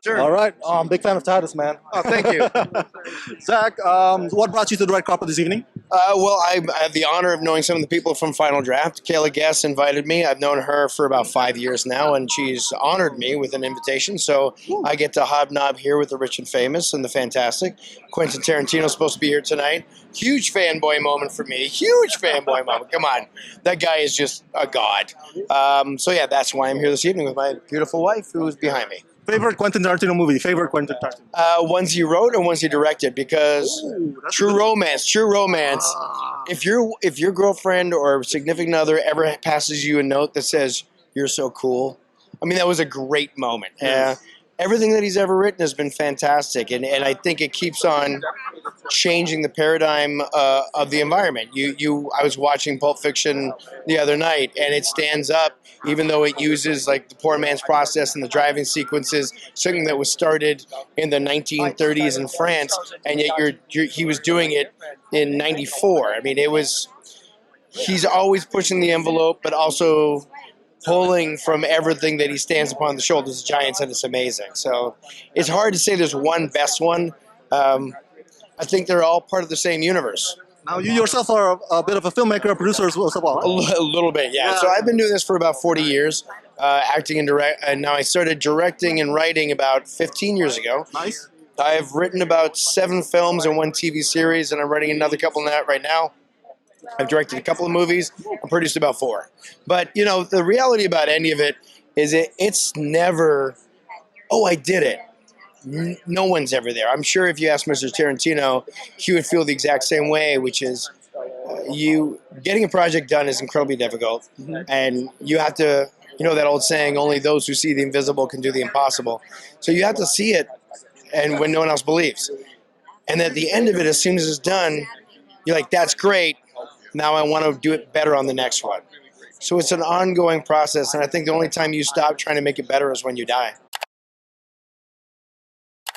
Sure. All right. Big fan of Titus, man. Oh, thank you. Zach, what brought you to the red carpet this evening? Well, I have the honor of knowing some of the people from Final Draft. Kayla Guess invited me. I've known her for about 5 years now, and she's honored me with an invitation. So I get to hobnob here with the rich and famous and the fantastic. Quentin Tarantino is supposed to be here tonight. Huge fanboy moment for me. Huge fanboy moment. Come on. That guy is just a god. So, yeah, that's why I'm here this evening with my beautiful wife who's behind me. Favorite Quentin Tarantino movie? Favorite Quentin Tarantino? Ones he wrote and ones he directed, because That's true good. romance, true romance. If your girlfriend or significant other ever passes you a note that says you're so cool, I mean, that was a great moment. Yes. Everything that he's ever written has been fantastic, and I think it keeps on changing the paradigm of the environment. I was watching Pulp Fiction the other night, and it stands up, even though it uses like the poor man's process and the driving sequences, something that was started in the 1930s in France, and yet he was doing it in '94. I mean, he's always pushing the envelope, but also pulling from everything that he stands upon the shoulders of giants, and it's amazing. So it's hard to say there's one best one. I think they're all part of the same universe. Now, you yourself are a bit of a filmmaker, a producer as well. A little bit, yeah. So I've been doing this for about 40 years, acting and direct. And now I started directing and writing about 15 years ago. Nice. I've written about 7 films and 1 TV series, and I'm writing another couple right now. I've directed a couple of movies. I produced about 4. But, the reality about any of it is it's never, oh, I did it. No one's ever there. I'm sure if you ask Mr. Tarantino, he would feel the exact same way, which is getting a project done is incredibly difficult. And you have to, that old saying, only those who see the invisible can do the impossible. So you have to see it, and when no one else believes. And at the end of it, as soon as it's done, you're like, that's great. Now I want to do it better on the next one. So it's an ongoing process, and I think the only time you stop trying to make it better is when you die.